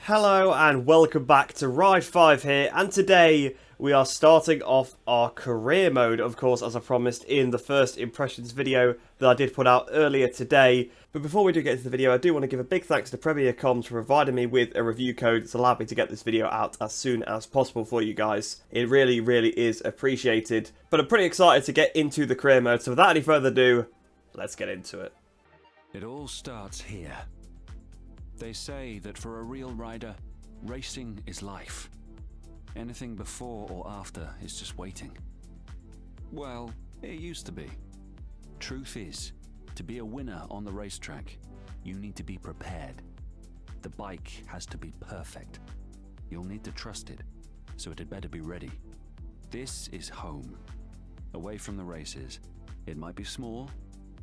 Hello and welcome back to Ride 5 here, and today we are starting off our career mode, of course, as I promised in the first impressions video that I did put out earlier today. But before we do get into the video, I do want to give a big thanks to Premier Comms for providing me with a review code that's allowed me to get this video out as soon as possible for you guys. It really is appreciated. But I'm pretty excited to get into the career mode, so without any further ado, let's get into it. It all starts here. They say that for a real rider, racing is life. Anything before or after is just waiting. Well, it used to be. Truth is, to be a winner on the racetrack, you need to be prepared. The bike has to be perfect. You'll need to trust it, so it had better be ready. This is home. Away from the races. It might be small,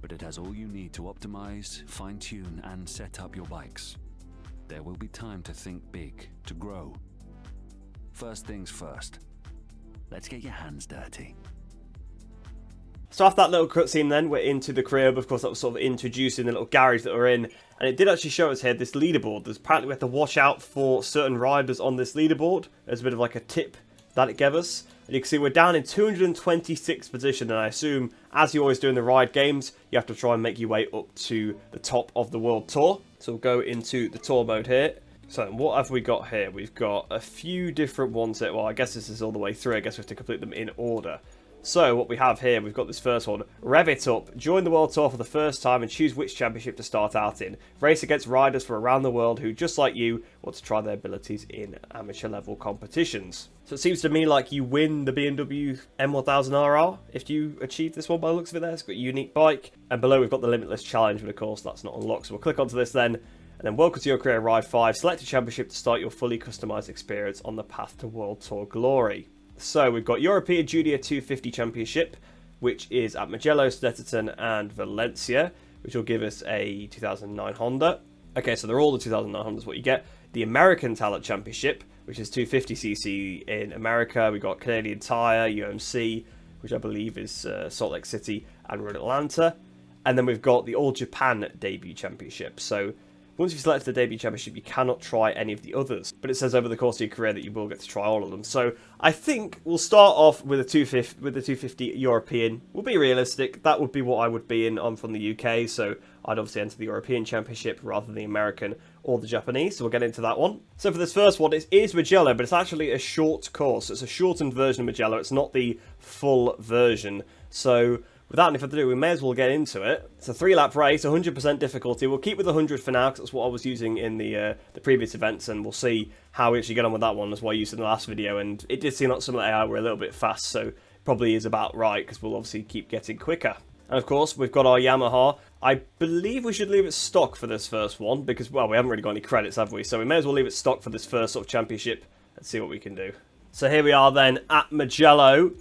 but it has all you need to optimize, fine-tune, and set up your bikes. There will be time to think big, to grow. First things first, let's get your hands dirty. So after that little cutscene then, we're into the crib. Of course, that was sort of introducing the little garage that we're in. And it did actually show us here this leaderboard. There's apparently we have to watch out for certain riders on this leaderboard. There's a bit of like a tip that it gave us. And you can see we're down in 226th position, and I assume, as you always do in the ride games, you have to try and make your way up to the top of the World Tour. So we'll go into the tour mode here. So what have we got here? We've got a few different ones here. Well, I guess this is all the way through. I guess we have to complete them in order. So what we have here, we've got this first one. Rev it up. Join the World Tour for the first time and choose which championship to start out in. Race against riders from around the world who, just like you, want to try their abilities in amateur level competitions. So it seems to me like you win the BMW M1000RR if you achieve this one by the looks of it there. It's got a unique bike. And below we've got the Limitless Challenge, but of course that's not unlocked. So we'll click onto this then. And then welcome to your career Ride 5. Select a championship to start your fully customised experience on the path to World Tour glory. So we've got European Junior 250 Championship, which is at Mugello, Snetterton and Valencia, which will give us a 2009 Honda. Okay, so they're all the 2009 Hondas what you get. The American Talent Championship, which is 250cc in America. We've got Canadian Tire, UMC, which I believe is Salt Lake City and Road Atlanta. And then we've got the All Japan Debut Championship. So once you've selected the debut championship, you cannot try any of the others. But it says over the course of your career that you will get to try all of them. So I think we'll start off with the 250 European. We'll be realistic. That would be what I would be in. I'm from the UK, so I'd obviously enter the European Championship rather than the American or the Japanese. So we'll get into that one. So for this first one, it is Mugello, but it's actually a short course. It's a shortened version of Mugello. It's not the full version. So without any further ado, we may as well get into it. It's a 3-lap race, 100% difficulty. We'll keep with 100 for now, because that's what I was using in the previous events, and we'll see how we actually get on with that one. That's what I used in the last video, and it did seem like some of the AI were a little bit fast, so probably is about right, because we'll obviously keep getting quicker. And of course, we've got our Yamaha. I believe we should leave it stock for this first one, because, well, we haven't really got any credits, have we? So we may as well leave it stock for this first sort of championship and see what we can do. So here we are then at Mugello.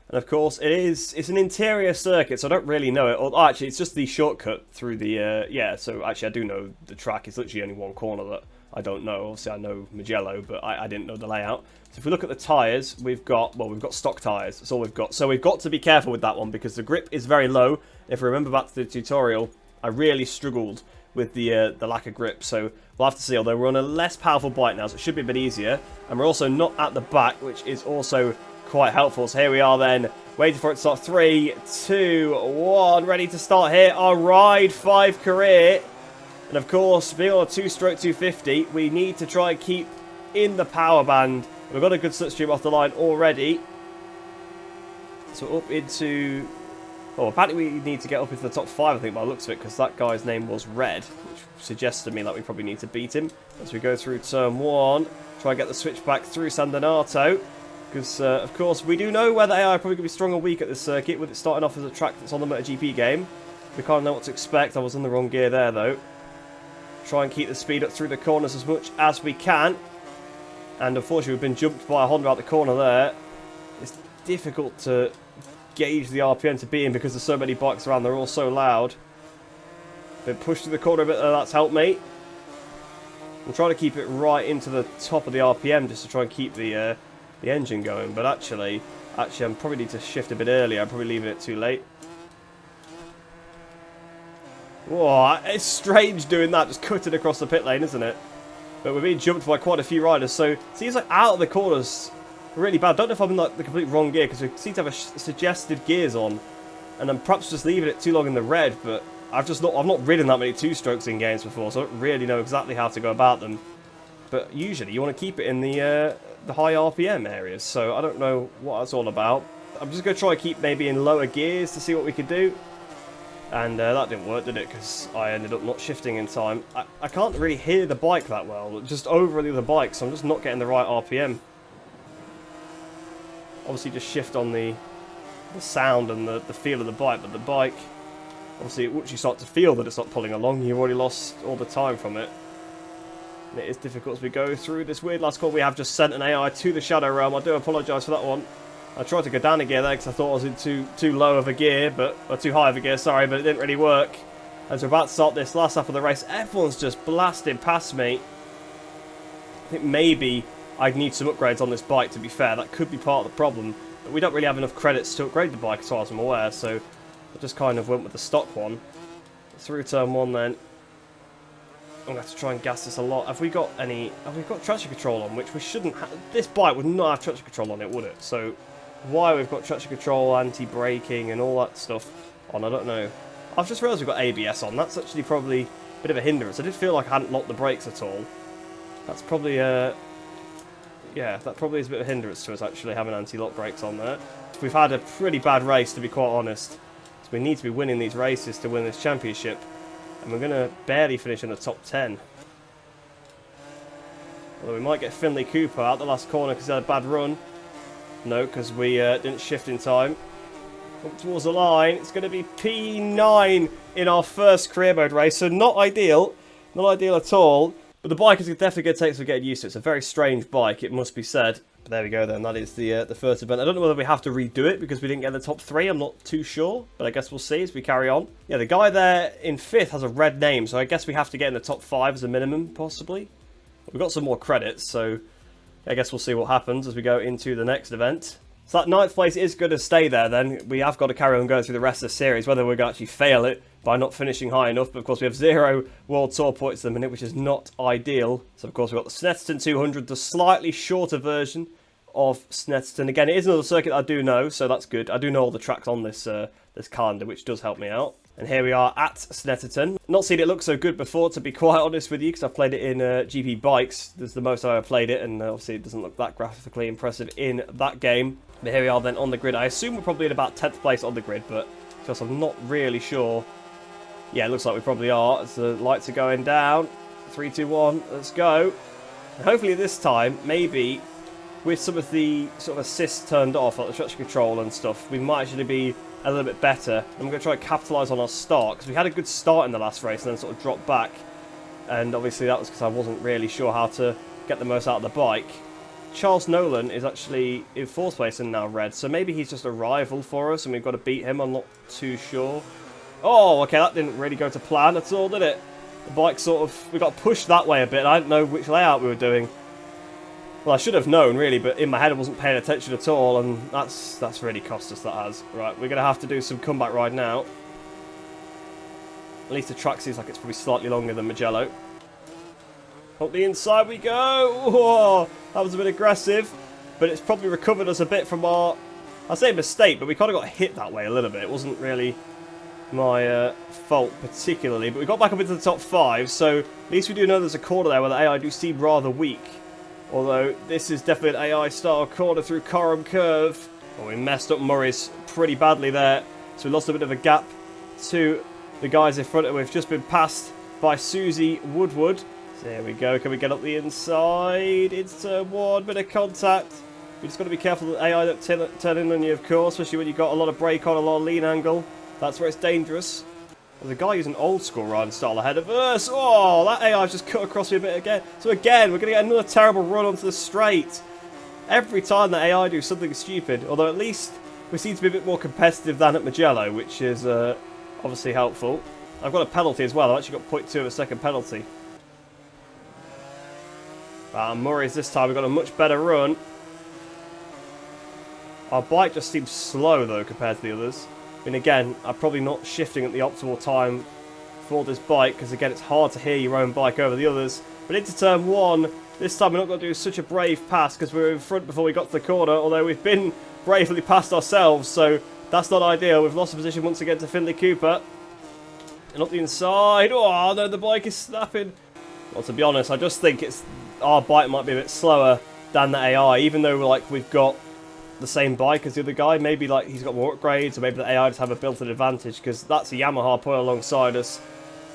And of course, it's an interior circuit, so I don't really know it. Oh, actually, it's just the shortcut through the, yeah, so actually I do know the track. It's literally only one corner that I don't know. Obviously, I know Mugello, but I didn't know the layout. So if we look at the tyres, we've got stock tyres. That's all we've got. So we've got to be careful with that one because the grip is very low. If we remember back to the tutorial, I really struggled with the lack of grip. So we'll have to see, although we're on a less powerful bike now, so it should be a bit easier. And we're also not at the back, which is also quite helpful. So here we are then, waiting for it to start. 3, 2, 1, ready to start here. Our Ride 5 career. And of course, being on a 2-stroke 250, we need to try and keep in the power band. We've got a good slipstream off the line already. So up into, oh, apparently we need to get up into the top 5, I think, by the looks of it, because that guy's name was Red, which suggests to me that we probably need to beat him. As we go through turn 1, try and get the switch back through San Donato. Because, of course, we do know where the AI are probably going to be strong or weak at this circuit, with it starting off as a track that's on the MotoGP game. We can't know what to expect. I was in the wrong gear there, though. Try and keep the speed up through the corners as much as we can. And, unfortunately, we've been jumped by a Honda out the corner there. It's difficult to gauge the RPM to beat him because there's so many bikes around. They're all so loud. Been pushed to the corner a bit there. That's helped me. I'm trying to keep it right into the top of the RPM just to try and keep the engine going, but actually I probably need to shift a bit earlier. I'm probably leaving it too late. Whoa, it's strange doing that, just cutting across the pit lane, isn't it? But we're being jumped by quite a few riders, so it seems like out of the corners really bad. I don't know if I'm in like the complete wrong gear, because we seem to have suggested gears on, and I'm perhaps just leaving it too long in the red, but I've not ridden that many two-strokes in games before, so I don't really know exactly how to go about them. But usually you want to keep it in the high RPM areas, so I don't know what that's all about. I'm just going to try to keep maybe in lower gears to see what we could do. And that didn't work, did it? Because I ended up not shifting in time. I can't really hear the bike that well, just over the other bike, so I'm just not getting the right RPM. Obviously just shift on the sound and the feel of the bike, but the bike, obviously once you start to feel that it's not pulling along, you've already lost all the time from it. And it is difficult as we go through this weird last call. We have just sent an AI to the Shadow Realm. I do apologise for that one. I tried to go down a gear there because I thought I was in too low of a gear, or too high of a gear, sorry, but it didn't really work. As we're about to start this last lap of the race, everyone's just blasting past me. I think maybe I'd need some upgrades on this bike, to be fair. That could be part of the problem, but we don't really have enough credits to upgrade the bike as far as I'm aware, so I just kind of went with the stock one. Through turn one then. I'm going to have to try and gas this a lot. Have we got traction control on, which we shouldn't have? This bike would not have traction control on it, would it? So why we've got traction control, anti-braking and all that stuff on, I don't know. I've just realised we've got ABS on. That's actually probably a bit of a hindrance. I did feel like I hadn't locked the brakes at all. That's probably, yeah, that probably is a bit of a hindrance to us actually having anti-lock brakes on there. We've had a pretty bad race, to be quite honest. So we need to be winning these races to win this championship. And we're going to barely finish in the top 10. Although we might get Finley Cooper out the last corner because he had a bad run. No, because we didn't shift in time. Up towards the line, it's going to be P9 in our first career mode race. So not ideal. Not ideal at all. But the bike is definitely going to take some getting used to. It's a very strange bike, it must be said. But there we go then, that is the first event. I don't know whether we have to redo it because we didn't get the top 3, I'm not too sure. But I guess we'll see as we carry on. Yeah, the guy there in 5th has a red name, so I guess we have to get in the top 5 as a minimum, possibly. We've got some more credits, so I guess we'll see what happens as we go into the next event. So that 9th place is going to stay there then. We have got to carry on going through the rest of the series, whether we're going to actually fail it by not finishing high enough. But of course we have 0 World Tour points at the minute, which is not ideal. So of course we've got the Snetterton 200, the slightly shorter version of Snetterton. Again, it is another circuit I do know, so that's good. I do know all the tracks on this this calendar, which does help me out. And here we are at Snetterton. Not seen it look so good before, to be quite honest with you, because I've played it in GP Bikes. This is the most I've ever played it, and obviously it doesn't look that graphically impressive in that game. But here we are then on the grid. I assume we're probably in about 10th place on the grid, but just I'm not really sure. Yeah, it looks like we probably are, as the lights are going down. 3, 2, 1, let's go. And hopefully this time, maybe with some of the sort of assists turned off, like the traction control and stuff, we might actually be a little bit better. I'm going to try and capitalise on our start, because we had a good start in the last race and then sort of dropped back. And obviously that was because I wasn't really sure how to get the most out of the bike. Charles Nolan is actually in 4th place and now red, so maybe he's just a rival for us and we've got to beat him, I'm not too sure. Oh, okay, that didn't really go to plan at all, did it? The bike sort of, we got pushed that way a bit. I didn't know which layout we were doing. Well, I should have known, really, but in my head I wasn't paying attention at all, and that's really cost us, that has. Right, we're going to have to do some comeback ride now. At least the track seems like it's probably slightly longer than Mugello. Up the inside we go! Whoa, that was a bit aggressive, but it's probably recovered us a bit from our, I say mistake, but we kind of got hit that way a little bit. It wasn't really my fault particularly, but we got back up into the top 5, so at least we do know there's a corner there where the AI do seem rather weak. Although this is definitely an AI style corner through Coram Curve. Oh, we messed up Murray's pretty badly there, so we lost a bit of a gap to the guys in front of. We've just been passed by Susie Woodward. So there we go. Can we get up the inside? It's turn 1, bit of contact. We just got to be careful that AI don't turn in on you, of course, especially when you've got a lot of brake on, a lot of lean angle. That's where it's dangerous. There's a guy using old school riding style ahead of us. Oh, that AI just cut across me a bit again. So again, we're going to get another terrible run onto the straight. Every time that AI do something stupid, although at least we seem to be a bit more competitive than at Mugello, which is obviously helpful. I've got a penalty as well. I've actually got 0.2 of a second penalty. Murray's this time. We've got a much better run. Our bike just seems slow, though, compared to the others. I mean, again, I'm probably not shifting at the optimal time for this bike, because, again, it's hard to hear your own bike over the others. But into turn 1, this time we're not going to do such a brave pass because we were in front before we got to the corner, although we've been bravely past ourselves, so that's not ideal. We've lost the position once again to Finley Cooper. And up the inside. Oh, no, the bike is snapping. Well, to be honest, I just think our bike might be a bit slower than the AI, even though we've got the same bike as the other guy. Maybe he's got more upgrades, or maybe the AI just have a built-in advantage, because that's a Yamaha put alongside us.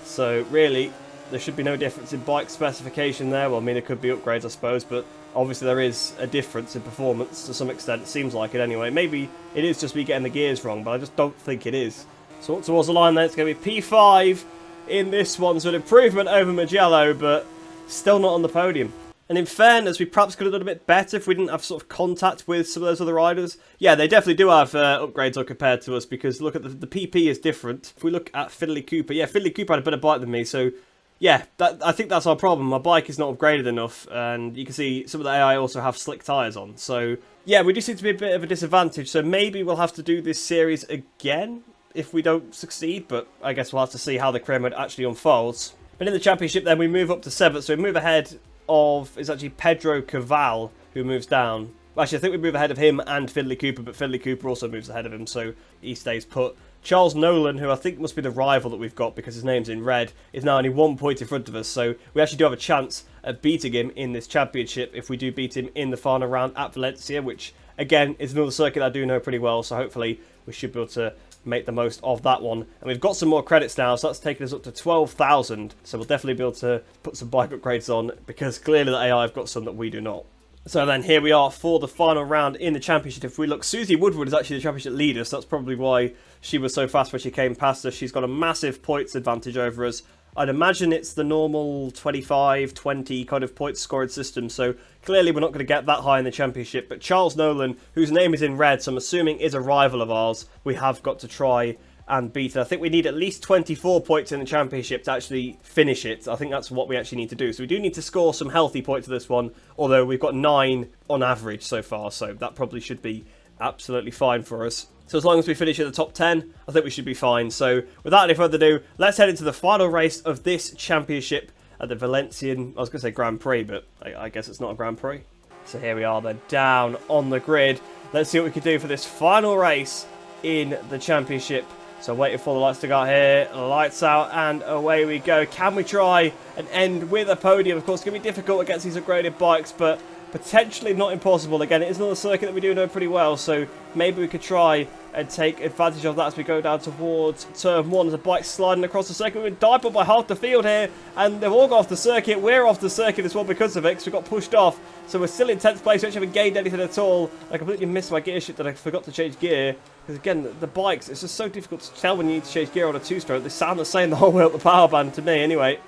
So really, there should be no difference in bike specification there. Well, I mean, it could be upgrades, I suppose, but obviously there is a difference in performance to some extent. It seems like it anyway. Maybe it is just me getting the gears wrong, but I just don't think it is. So up towards the line then, it's going to be P5 in this one. So an improvement over Mugello, but still not on the podium. And in fairness, we perhaps could have done a bit better if we didn't have sort of contact with some of those other riders. Yeah, they definitely do have upgrades on compared to us, because look at the PP is different. If we look at Finley Cooper, yeah, Finley Cooper had a better bike than me, so yeah, I think that's our problem. My bike is not upgraded enough, and you can see some of the AI also have slick tyres on. So yeah, we do seem to be a bit of a disadvantage, so maybe we'll have to do this series again if we don't succeed, but I guess we'll have to see how the career mode actually unfolds. But in the championship then, we move up to 7th, so we move ahead of, it's actually Pedro Caval who moves down. Actually, I think we move ahead of him and Finley Cooper, but Finley Cooper also moves ahead of him, so he stays put. Charles Nolan, who I think must be the rival that we've got because his name's in red, is now only 1 point in front of us, so we actually do have a chance at beating him in this championship if we do beat him in the final round at Valencia, which, again, is another circuit I do know pretty well, so hopefully we should be able to make the most of that one. And we've got some more credits now, so that's taken us up to 12,000, so we'll definitely be able to put some bike upgrades on, because clearly the AI have got some that we do not. So then here we are for the final round in the championship. If we look, Susie Woodward is actually the championship leader, so that's probably why she was so fast when she came past us. She's got a massive points advantage over us. I'd imagine it's the normal 25, 20 kind of points scoring system, so clearly we're not going to get that high in the championship. But Charles Nolan, whose name is in red, so I'm assuming is a rival of ours, we have got to try and beat it. I think we need at least 24 points in the championship to actually finish it. I think that's what we actually need to do. So we do need to score some healthy points to this one, although we've got 9 on average so far, so that probably should be absolutely fine for us. So as long as we finish in the top 10, I think we should be fine. So without any further ado, let's head into the final race of this championship at the Valencian, I was going to say Grand Prix, but I guess it's not a Grand Prix. So here we are then, down on the grid. Let's see what we can do for this final race in the championship. So waiting for the lights to go out here, lights out, and away we go. Can we try and end with a podium? Of course, it's going to be difficult against these upgraded bikes, but potentially not impossible. Again, it is another circuit that we do know pretty well, so maybe we could try and take advantage of that as we go down towards turn 1. There's a bike sliding across the circuit. We've been dive by half the field here, and they've all got off the circuit. We're off the circuit as well because of it, because we got pushed off. So we're still in 10th place. We actually haven't gained anything at all. I completely missed my gear shift that I forgot to change gear. Because again, the bikes, it's just so difficult to tell when you need to change gear on a 2-stroke. They sound the same the whole way up the power band to me anyway.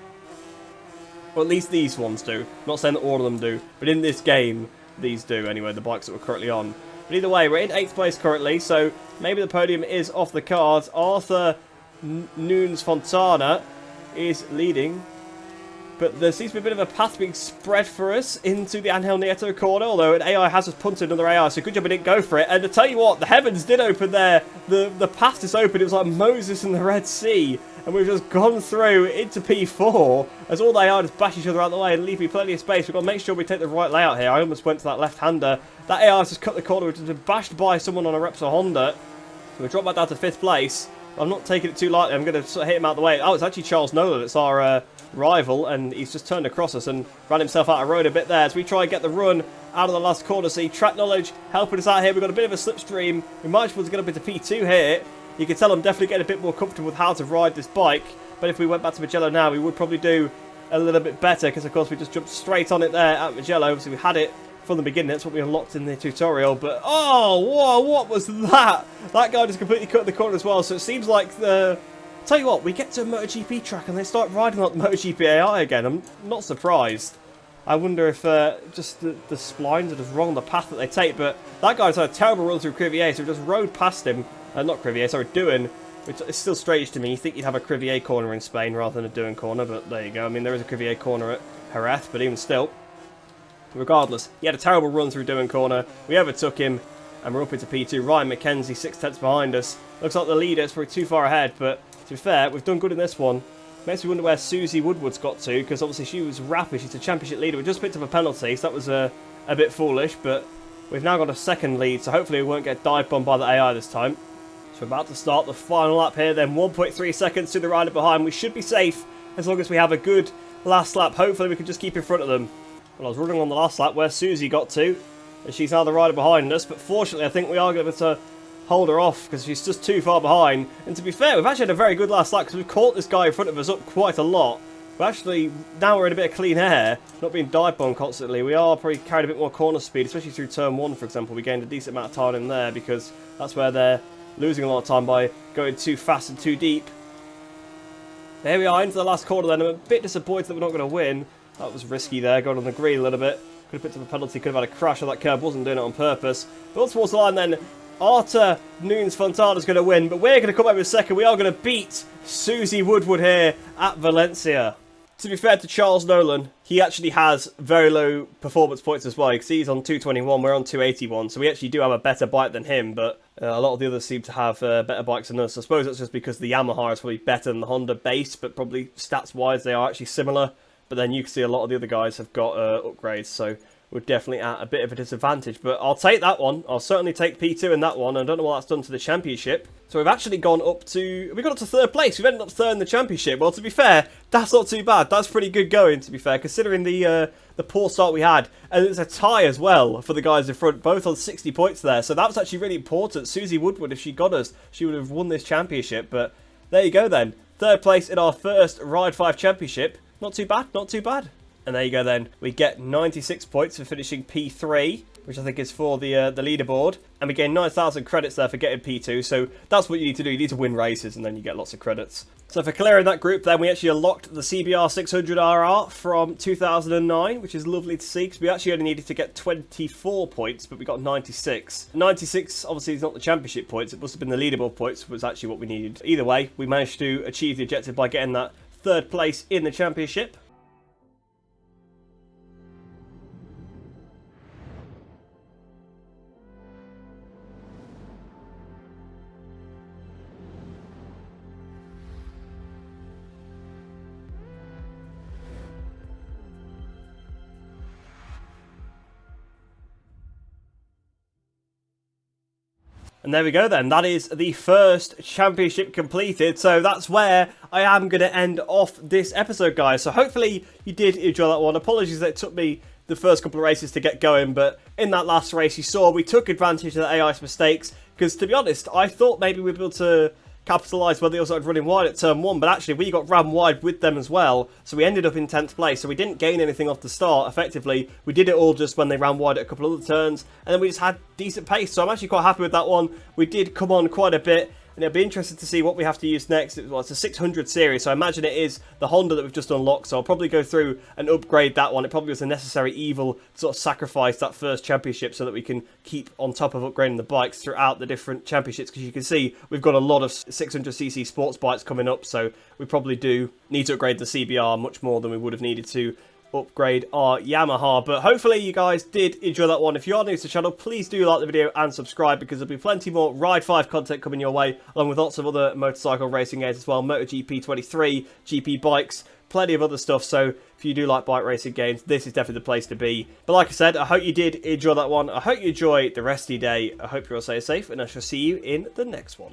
Or at least these ones do. I'm not saying that all of them do, but in this game, these do anyway, the bikes that we're currently on. But either way, we're in 8th place currently, so maybe the podium is off the cards. Arthur Nunes Fontana is leading, but there seems to be a bit of a path being spread for us into the Angel Nieto corner, although an AI has just punted another AI, so good job we didn't go for it. And to tell you what, the heavens did open there. The path is open. It was like Moses in the Red Sea. And we've just gone through into P4 as all the AI just bash each other out of the way and leave me plenty of space. We've got to make sure we take the right layout here. I almost went to that left-hander. That AI has just cut the corner, which has been bashed by someone on a Repsol Honda. So we drop back down to 5th place. I'm not taking it too lightly. I'm going to sort of hit him out of the way. Oh, it's actually Charles Nolan. It's our rival, and he's just turned across us and ran himself out of road a bit there as we try and get the run out of the last corner. See, track knowledge helping us out here. We've got a bit of a slipstream. We might as well get up into P2 here. You can tell I'm definitely getting a bit more comfortable with how to ride this bike. But if we went back to Mugello now, we would probably do a little bit better. Because, of course, we just jumped straight on it there at Mugello. So we had it from the beginning. That's what we unlocked in the tutorial. But, oh, whoa, what was that? That guy just completely cut the corner as well. So it seems like the... Tell you what, we get to a MotoGP track and they start riding like the MotoGP AI again. I'm not surprised. I wonder if just the splines are just wrong on the path that they take. But that guy's had a terrible run through Crivier, so we just rode past him. Not Crivier, sorry, Duen. Which is still strange to me. You think you'd have a Crivier corner in Spain rather than a Duen corner, but there you go. I mean, there is a Crivier corner at Jerez, but even still. Regardless, he had a terrible run through Duen corner. We overtook him, and we're up into P2. Ryan McKenzie, 6 tenths behind us. Looks like the leader is probably too far ahead, but to be fair, we've done good in this one. Makes me wonder where Susie Woodward's got to, because obviously she was rapid. She's a championship leader. We just picked up a penalty, so that was a bit foolish, but we've now got a second lead, so hopefully we won't get dive bombed by the AI this time. So we're about to start the final lap here, then 1.3 seconds to the rider behind. We should be safe as long as we have a good last lap. Hopefully we can just keep in front of them. Well, I was running on the last lap where Susie got to, and she's now the rider behind us, but fortunately I think we are going to be able to hold her off because she's just too far behind. And to be fair, we've actually had a very good last lap because we've caught this guy in front of us up quite a lot. But actually, now we're in a bit of clean air, not being dive bombed constantly. We are probably carried a bit more corner speed, especially through turn 1, for example. We gained a decent amount of time in there because that's where they're losing a lot of time by going too fast and too deep. There we are, into the last corner then. I'm a bit disappointed that we're not going to win. That was risky there, going on the green a little bit. Could have picked up a penalty, could have had a crash on that curb. Wasn't doing it on purpose. But on towards the line then, Arta Nunes Fontana's going to win, but we're going to come over second. We are going to beat Susie Woodward here at Valencia. To be fair to Charles Nolan, he actually has very low performance points as well, because he's on 221, we're on 281, so we actually do have a better bike than him, but a lot of the others seem to have better bikes than us. I suppose that's just because the Yamaha is probably better than the Honda base, but probably stats-wise they are actually similar. But then you can see a lot of the other guys have got upgrades, so we're definitely at a bit of a disadvantage. But I'll take that one. I'll certainly take P2 in that one. I don't know what that's done to the championship. So we've actually gone up to... we got up to third place. We've ended up third in the championship. Well, to be fair, that's not too bad. That's pretty good going, to be fair, considering the poor start we had. And it's a tie as well for the guys in front, both on 60 points there. So that was actually really important. Susie Woodward, if she got us, she would have won this championship. But there you go then. Third place in our first Ride 5 championship. Not too bad, not too bad. And there you go then. We get 96 points for finishing P3, which I think is for the leaderboard. And we gain 9,000 credits there for getting P2. So that's what you need to do. You need to win races and then you get lots of credits. So for clearing that group then, we actually unlocked the CBR 600RR from 2009, which is lovely to see because we actually only needed to get 24 points, but we got 96. 96 obviously is not the championship points. It must have been the leaderboard points was actually what we needed. Either way, we managed to achieve the objective by getting that third place in the championship. And there we go then, that is the first championship completed, so that's where I am going to end off this episode, guys. So hopefully you did enjoy that one. Apologies that it took me the first couple of races to get going, but in that last race you saw we took advantage of the AI's mistakes, because to be honest, I thought maybe we'd be able to capitalise where they all started running wide at turn 1, but actually we got rammed wide with them as well, so we ended up in 10th place, so we didn't gain anything off the start. Effectively, we did it all just when they ran wide at a couple of other turns, and then we just had decent pace, so I'm actually quite happy with that one. We did come on quite a bit, and it'll be interesting to see what we have to use next. It's a 600 series, so I imagine it is the Honda that we've just unlocked, so I'll probably go through and upgrade that one. It probably was a necessary evil to sort of sacrifice that first championship so that we can keep on top of upgrading the bikes throughout the different championships, because you can see we've got a lot of 600cc sports bikes coming up, so we probably do need to upgrade the CBR much more than we would have needed to upgrade our Yamaha. But hopefully you guys did enjoy that one. If you are new to the channel, please do like the video and subscribe, because there'll be plenty more Ride 5 content coming your way, along with lots of other motorcycle racing games as well, MotoGP 23, GP bikes, plenty of other stuff. So if you do like bike racing games, this is definitely the place to be. But like I said, I hope you did enjoy that one. I hope you enjoy the rest of your day. I hope you all stay safe, and I shall see you in the next one.